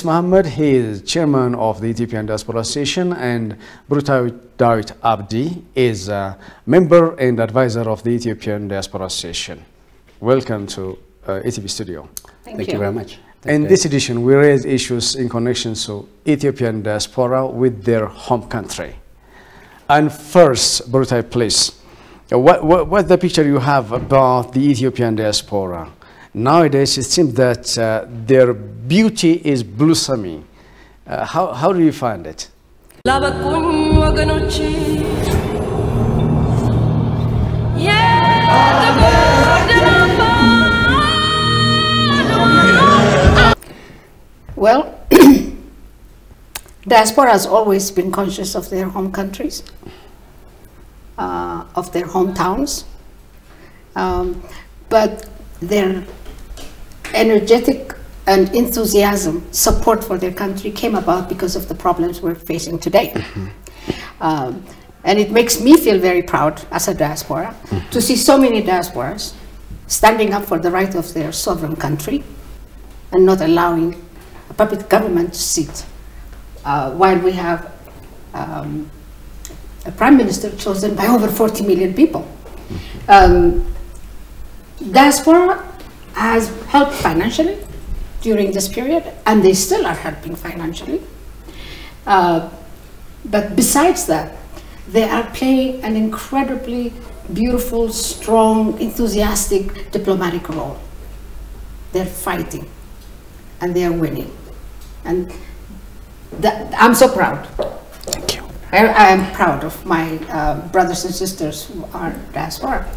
Mohammed, he is chairman of the Ethiopian Diaspora Association, and Brutai Dawit Abdi is a member and advisor of the Ethiopian Diaspora Association. Welcome to ETV Studio. Thank you very much. In this edition, we raise issues in connection to Ethiopian diaspora with their home country. And first, Brutai, please, what's the picture you have about the Ethiopian diaspora? Nowadays, it seems that their beauty is blossoming. How do you find it? Well, diaspora has always been conscious of their home countries, of their hometowns, but their energetic and enthusiasm, support for their country came about because of the problems we're facing today. And it makes me feel very proud as a diaspora to see so many diasporas standing up for the right of their sovereign country and not allowing a puppet government to sit while we have a prime minister chosen by over 40 million people. Diaspora has helped financially during this period, and they still are helping financially. But besides that, they are playing an incredibly beautiful, strong, enthusiastic diplomatic role. They're fighting, and they are winning. And I'm so proud. Thank you. I am proud of my brothers and sisters who are diaspora.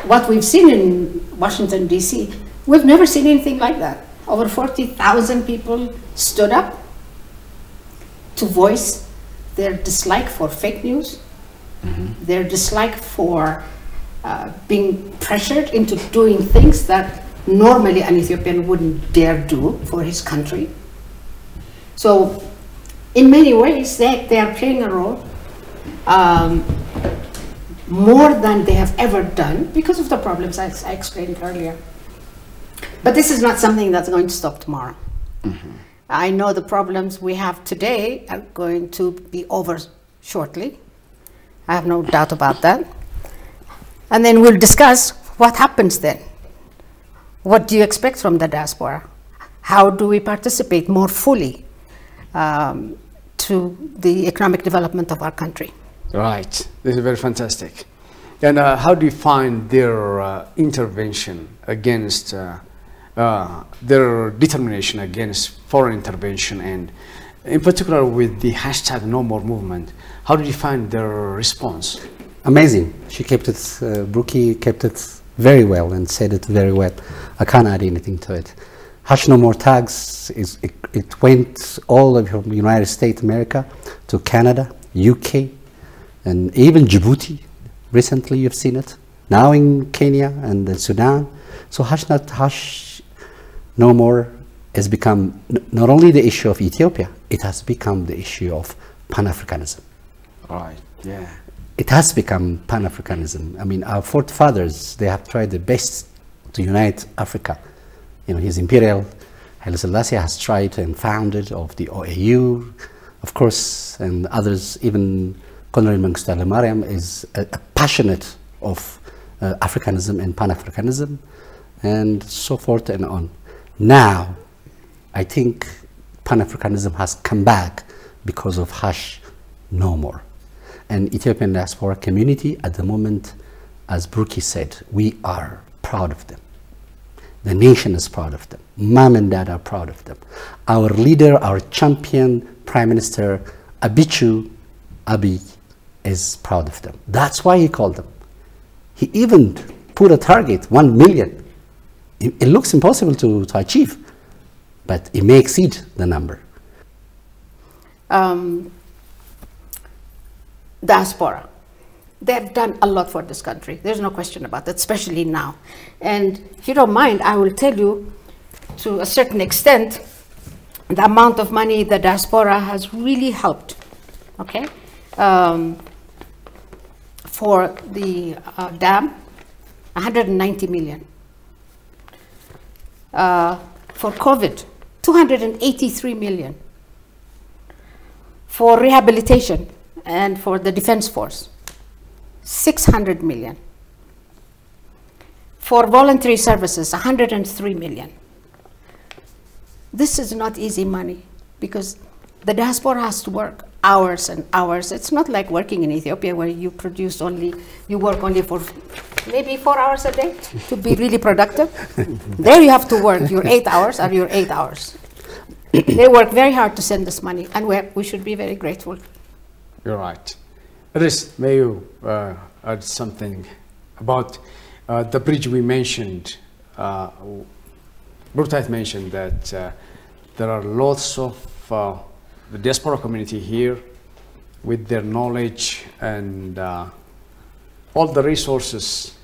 What we've seen in Washington, D.C., we've never seen anything like that. Over 40,000 people stood up to voice their dislike for fake news, their dislike for being pressured into doing things that normally an Ethiopian wouldn't dare do for his country. So in many ways, they are playing a role more than they have ever done because of the problems I explained earlier. But this is not something that's going to stop tomorrow. I know the problems we have today are going to be over shortly. I have no doubt about that. And then we'll discuss what happens then. What do you expect from the diaspora? How do we participate more fully to the economic development of our country? Right. This is very fantastic. And how do you find their intervention against, their determination against foreign intervention, and in particular with the hashtag No More movement? How did you find their response? Amazing. She kept it, Brookie kept it very well and said it very well. I can't add anything to it. Hash No More tags, it went all over the United States, America, to Canada, UK, and even Djibouti. Recently you've seen it. Now in Kenya and Sudan. So Hash No More has become not only the issue of Ethiopia, it has become the issue of Pan-Africanism. Right, yeah. It has become Pan-Africanism. I mean, our forefathers, they have tried their best to unite Africa. You know, His Imperial Haile Selassie has tried and founded of the OAU, of course, and others, even Colonel Mengistu Haile Mariam is a passionate of Africanism and Pan-Africanism, and so forth and on. Now, I think Pan-Africanism has come back because of Hash No More. And Ethiopian diaspora community at the moment, as Brookie said, we are proud of them. The nation is proud of them. Mom and dad are proud of them. Our leader, our champion, Prime Minister Abichu Abiy is proud of them. That's why he called them. He even put a target, 1 million. It looks impossible to achieve, but it may exceed the number. Diaspora. They've done a lot for this country. There's no question about that, especially now. And if you don't mind, I will tell you, to a certain extent, the amount of money the diaspora has really helped, okay? For the dam, 190 million. For COVID, 283 million for rehabilitation and for the defense force, 600 million. For voluntary services, 103 million. This is not easy money because the diaspora has to work hours and hours. It's not like working in Ethiopia where you work only for maybe 4 hours a day to be really productive. There you have to work your 8 hours or your 8 hours. They work very hard to send this money, and we should be very grateful. You're right. Riz, may you add something about the bridge we mentioned? Burtait mentioned that there are lots of the diaspora community here with their knowledge and all the resources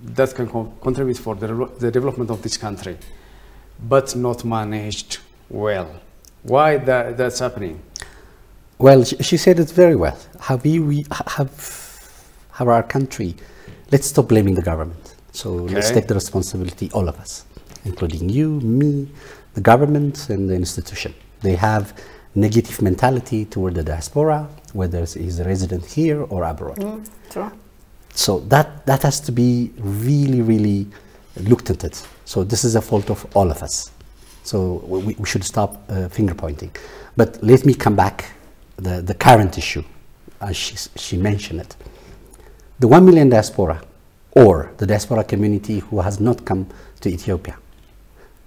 that can contribute for the development of this country, but not managed well. Why that's happening? Well, she said it very well. Have our country, let's stop blaming the government. So let's take the responsibility, all of us, including you, me, the government, and the institution. They have negative mentality toward the diaspora, whether he's a resident here or abroad. True. So that has to be really, really looked at it. So this is a fault of all of us. So we should stop finger pointing. But let me come back the current issue, as she mentioned it. The 1 million diaspora, or the diaspora community who has not come to Ethiopia,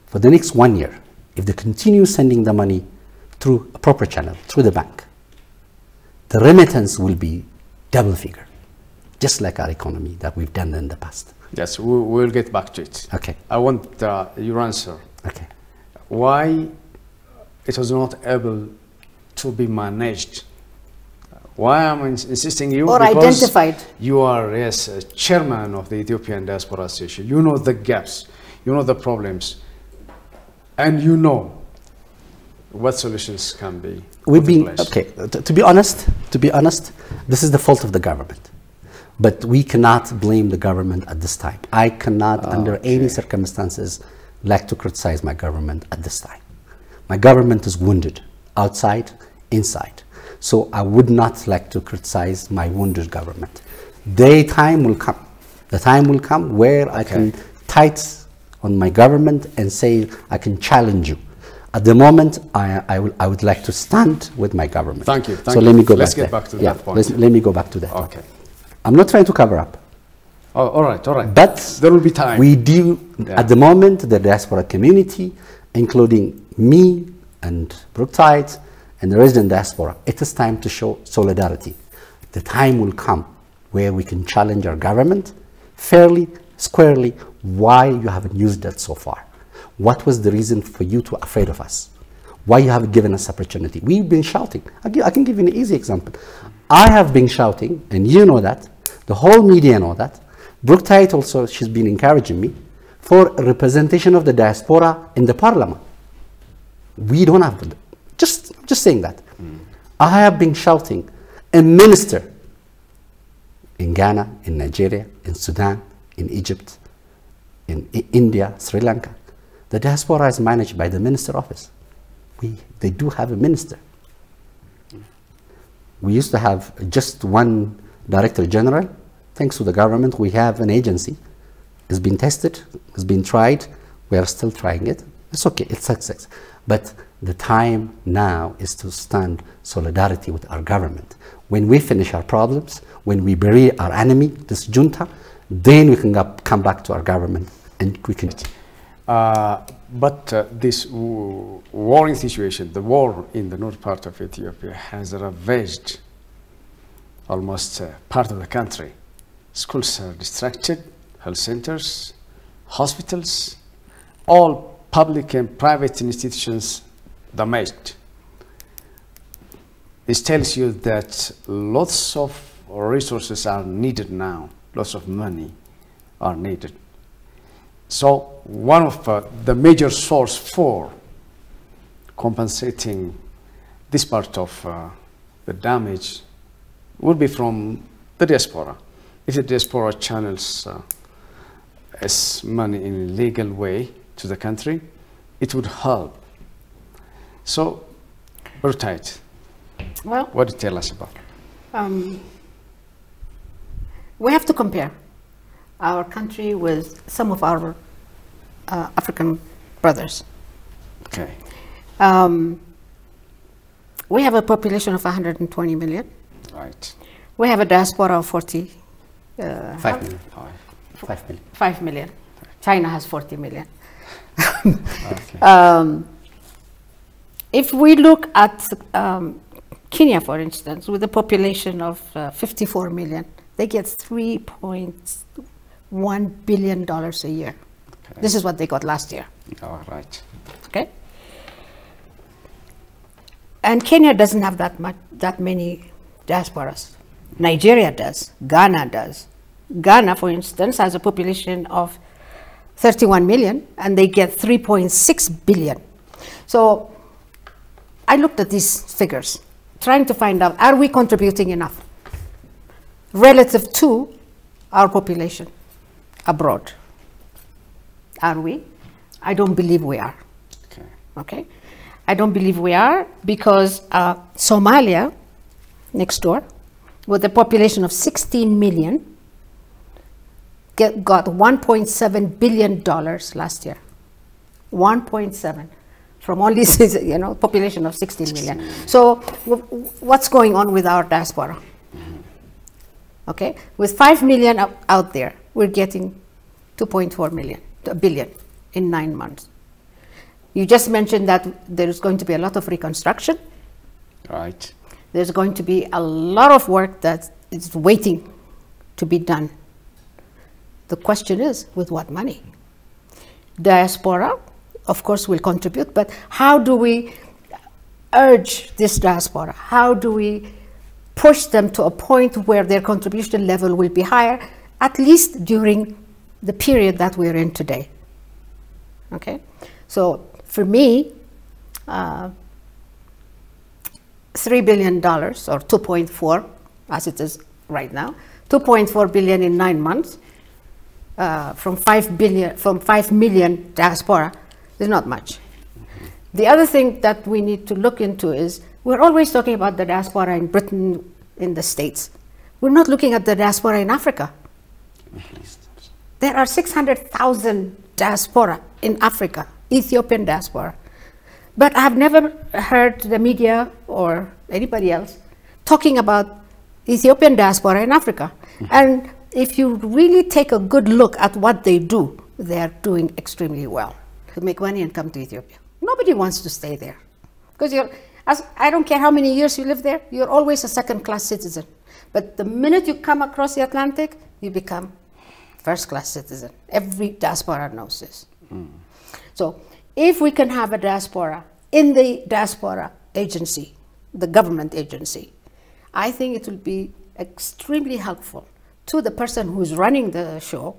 for the next 1 year, if they continue sending the money through a proper channel, through the bank, the remittance will be double figure, just like our economy that we've done in the past. Yes, we'll get back to it. Okay. I want your answer. Okay. Why it was not able to be managed? Why I'm insisting you? Or because identified. You are, yes, chairman of the Ethiopian Diaspora Association. You know the gaps, you know the problems, and you know what solutions can be. We've been, okay, to be honest, this is the fault of the government. But we cannot blame the government at this time. I cannot, under any circumstances, like to criticize my government at this time. My government is wounded, outside, inside. So I would not like to criticize my wounded government. The time will come. The time will come where I can tight on my government and say I can challenge you. At the moment, I would like to stand with my government. Thank you. So let me go Let's back get back to that point. Let me go back to that. Okay. I'm not trying to cover up. Oh, all right. But there will be time. We do, at the moment, the diaspora community, including me and Burtait and the resident diaspora, it is time to show solidarity. The time will come where we can challenge our government fairly, squarely, why you haven't used that so far. What was the reason for you to be afraid of us? Why you haven't given us opportunity? We've been shouting. I can give you an easy example. I have been shouting, and you know that. The whole media know that. Burtait also, she's been encouraging me for a representation of the diaspora in the parliament. We don't have to. Just saying that. I have been shouting, a minister in Ghana, in Nigeria, in Sudan, in Egypt, in India, Sri Lanka. The diaspora is managed by the minister office. They do have a minister. We used to have just one director general. Thanks to the government, we have an agency. It's been tested, it's been tried. We are still trying it. It's okay, it's success. But the time now is to stand solidarity with our government. When we finish our problems, when we bury our enemy, this junta, then we can come back to our government and we can. But this warring situation, the war in the north part of Ethiopia, has ravaged almost part of the country. Schools are distracted, health centers, hospitals, all public and private institutions damaged. This tells you that lots of resources are needed now, lots of money are needed. So one of the major source for compensating this part of the damage would be from the diaspora. If the diaspora channels money in a legal way to the country, it would help So, Brutait, Well, what do you tell us about? we have to compare our country with some of our African brothers. Okay. We have a population of 120 million. Right. We have a diaspora of 5 million. 5 million. 5 million. China has 40 million. Okay. If we look at Kenya, for instance, with a population of 54 million, they get $3.1 billion a year. Okay. This is what they got last year. All right. Okay. And Kenya doesn't have that many diasporas. Nigeria does. Ghana does. Ghana, for instance, has a population of 31 million, and they get 3.6 billion. So I looked at these figures, trying to find out, are we contributing enough relative to our population abroad? Are we? I don't believe we are. Okay. Okay? I don't believe we are, because Somalia, next door, with a population of 16 million, got $1.7 billion last year. 1.7 from all this, population of 16 million. So what's going on with our diaspora? Okay, with 5 million out there, we're getting 2.4 billion in 9 months. You just mentioned that there's going to be a lot of reconstruction. Right. There's going to be a lot of work that is waiting to be done. The question is, with what money? Diaspora, of course, will contribute, but how do we urge this diaspora? How do we push them to a point where their contribution level will be higher, at least during the period that we're in today? Okay, so for me, $3 billion, or 2.4, as it is right now, 2.4 billion in 9 months, from 5 million diaspora is not much. The other thing that we need to look into is, we're always talking about the diaspora in Britain, in the States. We're not looking at the diaspora in Africa. There are 600,000 diaspora in Africa, Ethiopian diaspora. But I've never heard the media or anybody else talking about Ethiopian diaspora in Africa. And if you really take a good look at what they do, they're doing extremely well to make money and come to Ethiopia. Nobody wants to stay there, because I don't care how many years you live there, you're always a second-class citizen. But the minute you come across the Atlantic, you become first-class citizen. Every diaspora knows this. So if we can have a diaspora in the diaspora agency, the government agency, I think it will be extremely helpful to the person who's running the show,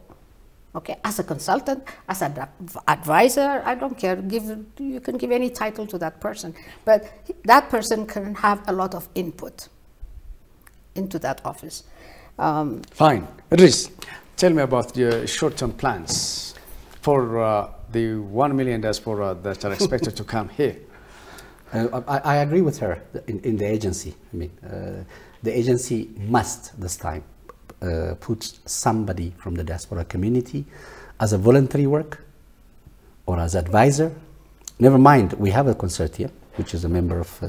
okay, as a consultant, as an advisor, I don't care, you can give any title to that person, but that person can have a lot of input into that office. Fine. Idris, tell me about your short-term plans for the 1 million diaspora that are expected to come here. I agree with her in the agency. I mean, the agency must this time put somebody from the diaspora community as a voluntary work or as advisor. Never mind, we have a consortium, which is a member of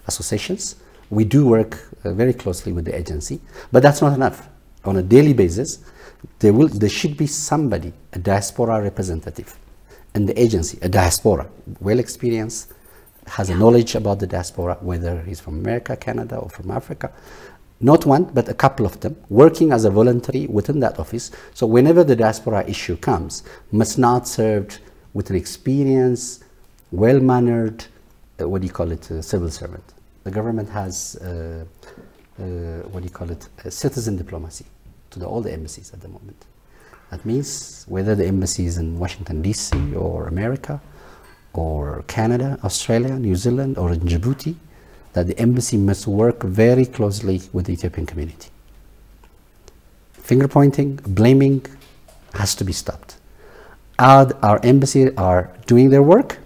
associations. We do work very closely with the agency, but that's not enough. On a daily basis, there should be somebody, a diaspora representative in the agency, a diaspora, well experienced, has a knowledge about the diaspora, whether he's from America, Canada, or from Africa. Not one, but a couple of them, working as a voluntary within that office. So whenever the diaspora issue comes, must not served with an experienced, well-mannered, civil servant. The government has, citizen diplomacy to all the embassies at the moment. That means whether the embassy is in Washington, D.C., or America, or Canada, Australia, New Zealand, or in Djibouti, that the embassy must work very closely with the Ethiopian community. Finger pointing, blaming has to be stopped. Our embassies are doing their work,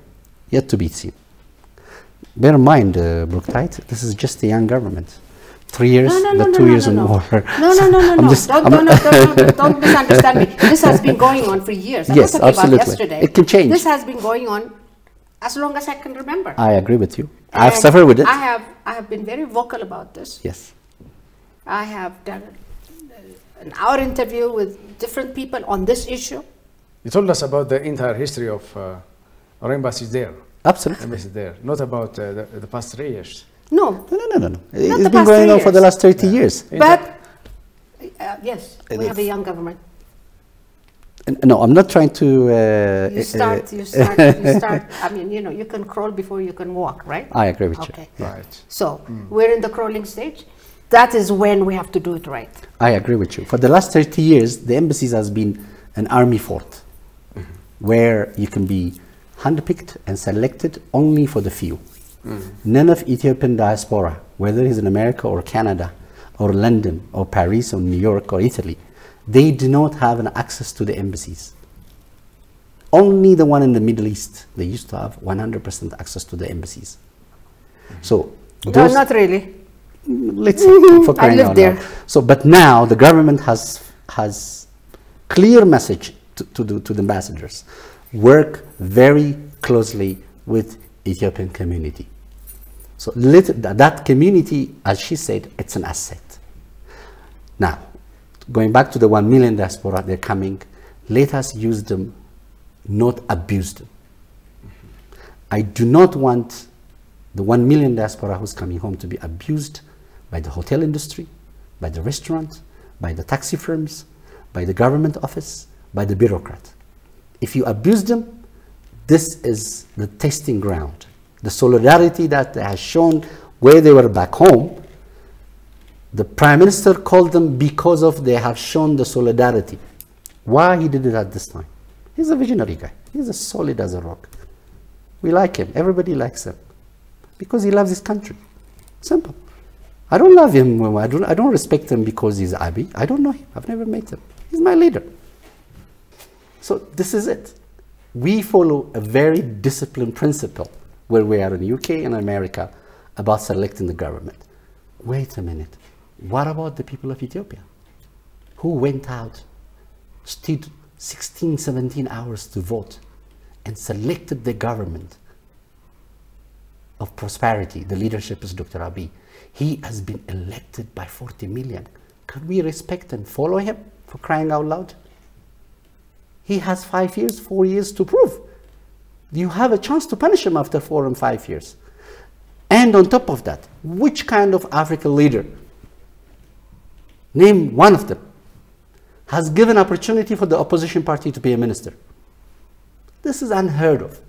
yet to be seen. Bear in mind, Brooktight, this is just a young government. 3 years, 2 years and more. No. Don't misunderstand me. This has been going on for years. Yes, I'm not talking absolutely. about yesterday. It can change. This has been going on as long as I can remember. I agree with you. I've suffered with it. I have been very vocal about this. Yes. I have done an hour interview with different people on this issue. You told us about the entire history of our embassies there. Absolutely. Embassy there, not about the past 3 years. No. It's been going on for the last 30 years. But, yes, we have a young government. No, I'm not trying to... You start. I mean, you know, you can crawl before you can walk, right? I agree with you. Okay. Right. So, we're in the crawling stage. That is when we have to do it right. I agree with you. For the last 30 years, the embassies has been an army fort where you can be handpicked and selected only for the few. None of Ethiopian diaspora, whether he's in America or Canada or London or Paris or New York or Italy, they do not have an access to the embassies. Only the one in the Middle East, they used to have 100% access to the embassies. So, No, not really. Let's say, for crying out loud. So, but now the government has clear message to the ambassadors. Work very closely with Ethiopian community. So that community, as she said, it's an asset. Now, going back to the 1 million diaspora, they're coming. Let us use them, not abuse them. I do not want the 1 million diaspora who's coming home to be abused by the hotel industry, by the restaurant, by the taxi firms, by the government office, by the bureaucrat. If you abuse them, this is the testing ground. The solidarity that they have shown where they were back home, the Prime Minister called them because of they have shown the solidarity. Why he did it at this time? He's a visionary guy. He's as solid as a rock. We like him. Everybody likes him. Because he loves his country. Simple. I don't love him. I don't respect him because he's Abiy. I don't know him. I've never met him. He's my leader. So this is it. We follow a very disciplined principle where we are in UK and America about selecting the government. Wait a minute. What about the people of Ethiopia who went out, stood 16, 17 hours to vote and selected the government of prosperity? The leadership is Dr. Abiy. He has been elected by 40 million. Can we respect and follow him, for crying out loud? He has 5 years, 4 years to prove. You have a chance to punish him after 4 and 5 years. And on top of that, which kind of African leader, name one of them, has given opportunity for the opposition party to be a minister? This is unheard of.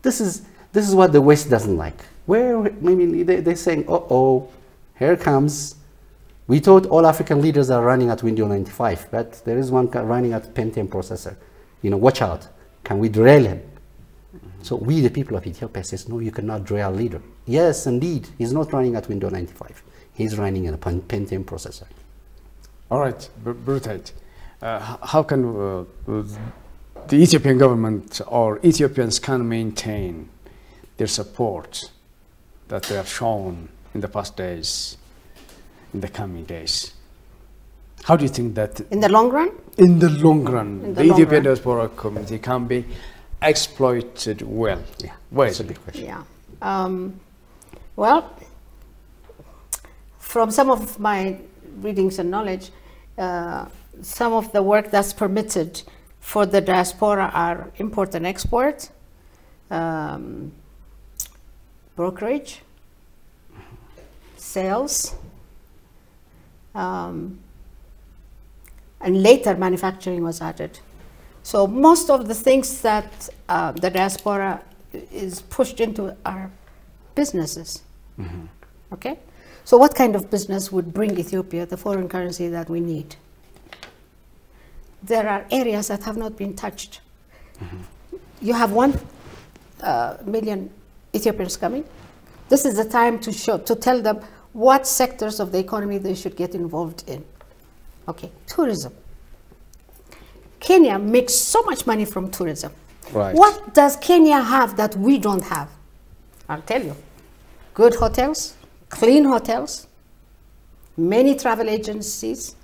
This is what the West doesn't like. Where, I mean, they're saying, uh-oh, here comes. We thought all African leaders are running at Windows 95, but there is one running at Pentium processor. You know, watch out. Can we derail him? So we, the people of Ethiopia, says, no, you cannot derail a leader. Yes, indeed, he's not running at Windows 95. He's running in a Pentium processor. All right, Brutate. How can the Ethiopian government or Ethiopians can maintain their support that they have shown in the past days, in the coming days? How do you think that... In the long run? In the long run, the Ethiopian Diaspora community can be exploited well? Yeah, well, that's a big question. Yeah. Well, from some of my readings and knowledge, some of the work that's permitted for the diaspora are import and export, brokerage, sales, and later manufacturing was added. So most of the things that the diaspora is pushed into are businesses. Mm-hmm. Okay? So what kind of business would bring Ethiopia the foreign currency that we need? There are areas that have not been touched. Mm-hmm. You have 1 million Ethiopians coming. This is the time to tell them what sectors of the economy they should get involved in. Okay, tourism. Kenya makes so much money from tourism. Right. What does Kenya have that we don't have? I'll tell you. good hotels, clean hotels, many travel agencies,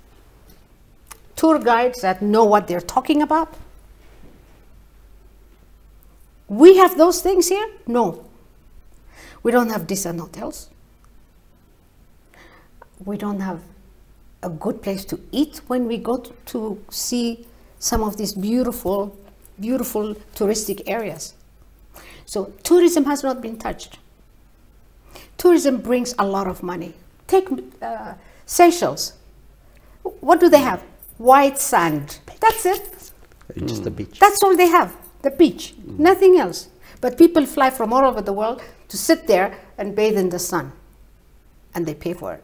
tour guides that know what they're talking about. We have those things here? No. We don't have decent hotels. We don't have a good place to eat when we go to see some of these beautiful, beautiful touristic areas. So tourism has not been touched. Tourism brings a lot of money. Take Seychelles. What do they have? White sand. That's it. Just the beach. That's all they have, the beach, nothing else. But people fly from all over the world to sit there and bathe in the sun, and they pay for it.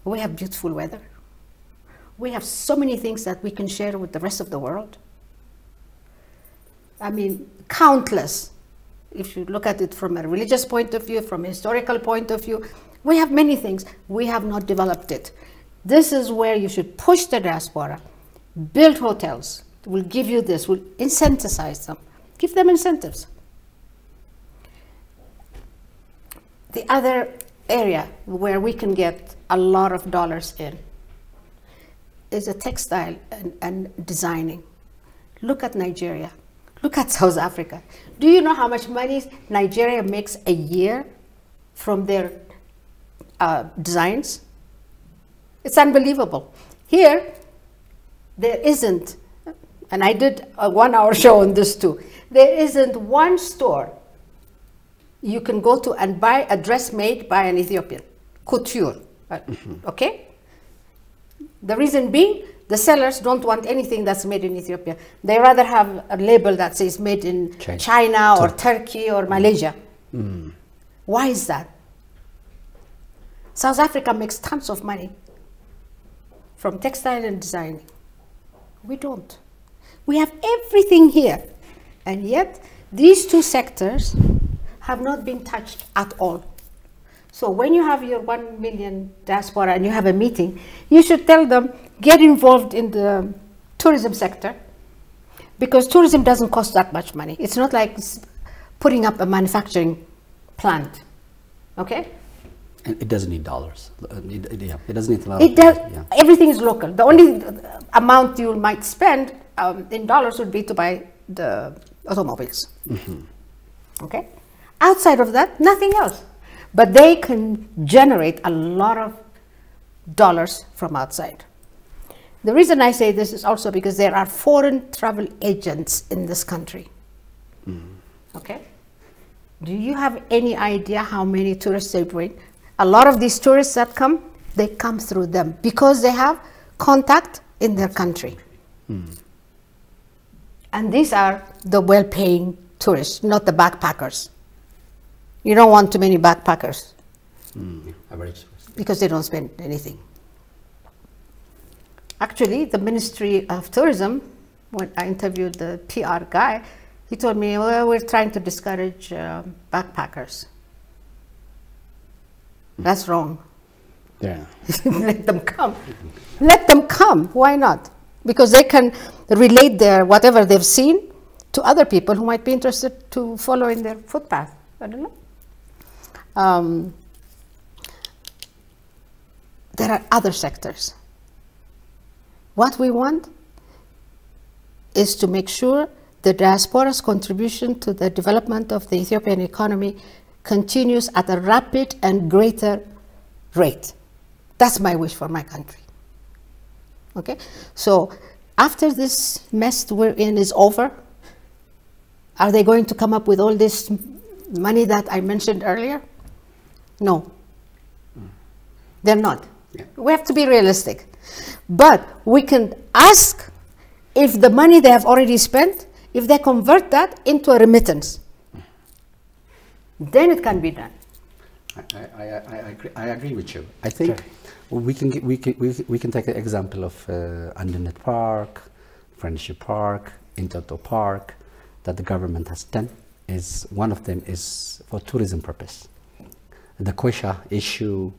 We have beautiful weather. We have so many things that we can share with the rest of the world. I mean, countless. If you look at it from a religious point of view, from a historical point of view, we have many things. We have not developed it. This is where you should push the diaspora. Build hotels. We'll give you this. We'll incentivize them. Give them incentives. The other area where we can get a lot of dollars in is a textile and designing. Look at Nigeria. Look at South Africa. Do you know how much money Nigeria makes a year from their designs? It's unbelievable. Here, there isn't, and I did a 1-hour show on this too, there isn't one store you can go to and buy a dress made by an Ethiopian, couture, okay? The reason being, the sellers don't want anything that's made in Ethiopia. They rather have a label that says made in China or Turkey or Malaysia. Why is that? South Africa makes tons of money from textile and designing. We don't. We have everything here. And yet, these two sectors have not been touched at all. So when you have your 1 million diaspora and you have a meeting, you should tell them, get involved in the tourism sector, because tourism doesn't cost that much money. It's not like putting up a manufacturing plant, okay? And it doesn't need dollars. It doesn't need a lot of dollars. Yeah. Everything is local. The only amount you might spend in dollars would be to buy the automobiles, okay? Outside of that, nothing else. But they can generate a lot of dollars from outside. The reason I say this is also because there are foreign travel agents in this country. Okay? Do you have any idea how many tourists they bring? A lot of these tourists that come, they come through them because they have contact in their country. And these are the well-paying tourists, not the backpackers. You don't want too many backpackers because they don't spend anything. Actually, the Ministry of Tourism, when I interviewed the PR guy, he told me, well, we're trying to discourage backpackers. That's wrong. Yeah. Let them come. Let them come. Why not? Because they can relate their whatever they've seen to other people who might be interested to follow in their footpath. I don't know. There are other sectors. What we want is to make sure the diaspora's contribution to the development of the Ethiopian economy continues at a rapid and greater rate. That's my wish for my country. Okay? So after this mess we're in is over, are they going to come up with all this money that I mentioned earlier? No. They're not. Yeah. We have to be realistic. But we can ask if the money they have already spent, if they convert that into a remittance, then it can be done. I agree with you. I think we can take an example of Andanet Park, Friendship Park, Intoto Park, that the government has done. Is one of them is for tourism purpose. The Kwesha issue,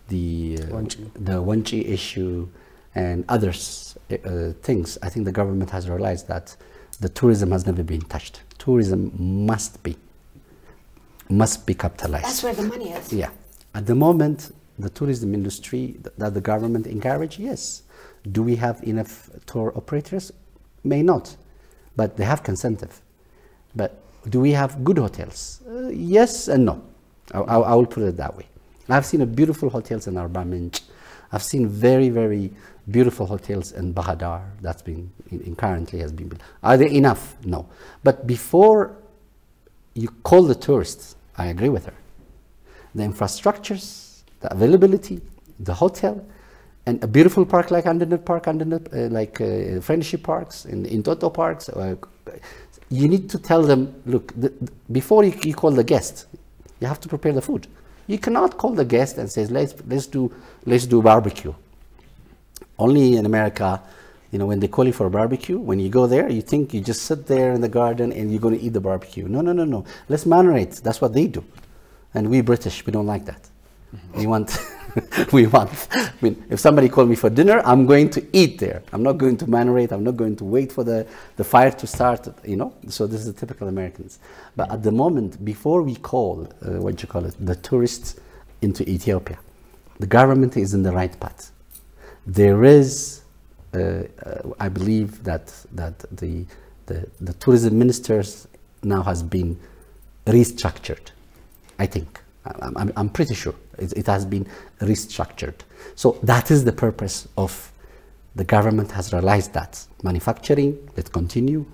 the Wanchi issue, and others things. I think the government has realized that the tourism has never been touched. Tourism must be. must be capitalized. That's where the money is. Yeah. At the moment, the tourism industry that the government encourage, yes. Do we have enough tour operators? May not, but they have incentive. But do we have good hotels? Yes and no. I will put it that way. I've seen beautiful hotels in Arba Minj. I've seen very, very beautiful hotels in Bahadar that's been currently has been built. Are they enough? No. But before you call the tourists, I agree with her. The infrastructures, the availability, the hotel, and a beautiful park like Andanet Park, like Friendship Parks, in Toto Parks. You need to tell them, look, before you call the guest, you have to prepare the food. You cannot call the guest and say, let's do barbecue. Only in America, you know, when they call you for a barbecue, when you go there, you think you just sit there in the garden and you're going to eat the barbecue. No, no, no, no. Let's marinate. That's what they do. And we British, we don't like that. We want, I mean, if somebody called me for dinner, I'm going to eat there. I'm not going to marinate. I'm not going to wait for the fire to start, you know. So this is the typical Americans. But at the moment, before we call, the tourists into Ethiopia, the government is in the right path. There is, I believe that the tourism ministers now has been restructured. I think. I'm pretty sure it has been restructured. So that is the purpose of the government has realized that. Manufacturing, let's continue.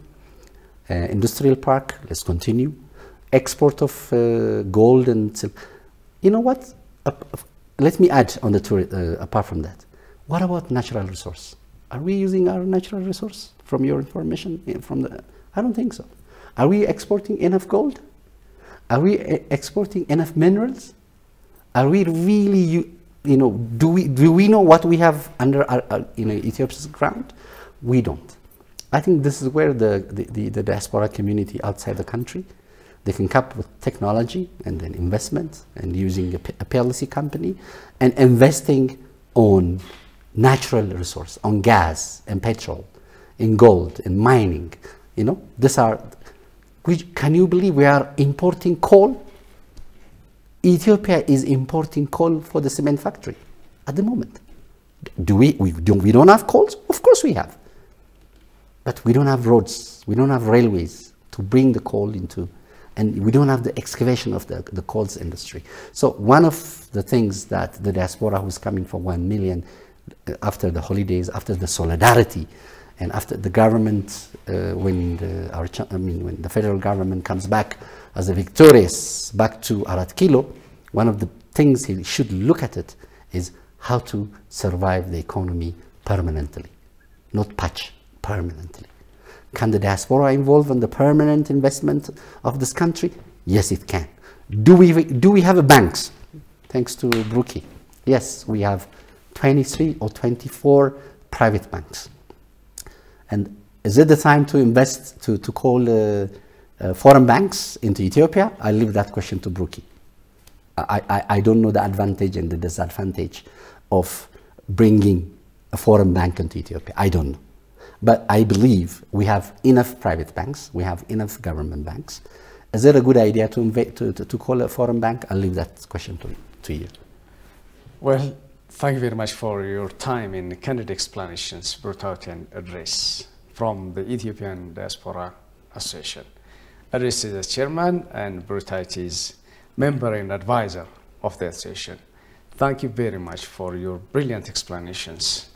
Industrial park, let's continue. Export of gold and silver. You know what? Let me add on the apart from that. What about natural resource? Are we using our natural resource from your information? I don't think so. Are we exporting enough gold? Are we exporting enough minerals? Are we really, you know, do we know what we have under our Ethiopia's ground? We don't. I think this is where the diaspora community outside the country, they can come up with technology and then investment and using a PLC company and investing on natural resource, on gas and petrol, in gold, in mining. You know, these are. Can you believe we are importing coal? Ethiopia is importing coal for the cement factory at the moment. We don't have coals? Of course we have. But we don't have roads, we don't have railways to bring the coal into, and we don't have the excavation of the coals industry. So one of the things that the diaspora who's coming for 1 million after the holidays, after the solidarity, and after the government, when the federal government comes back as a victorious back to Arat Kilo, one of the things he should look at it is how to survive the economy permanently, not patch, permanently. Can the diaspora involve in the permanent investment of this country? Yes, it can. Do we have banks? Thanks to Brookie. Yes, we have 23 or 24 private banks. And is it the time to invest, to call foreign banks into Ethiopia? I leave that question to Brookie. I don't know the advantage and the disadvantage of bringing a foreign bank into Ethiopia. I don't know. But I believe we have enough private banks. We have enough government banks. Is it a good idea to call a foreign bank? I'll leave that question to you. Well, thank you very much for your time in candid explanations brought out in address from the Ethiopian Diaspora Association. Address is the chairman and Brutait is member and advisor of the association. Thank you very much for your brilliant explanations.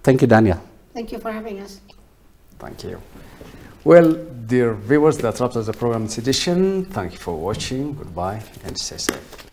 Thank you, Daniel. Thank you for having us. Thank you. Well, dear viewers, that wraps up the program's edition. Thank you for watching. Goodbye and stay safe.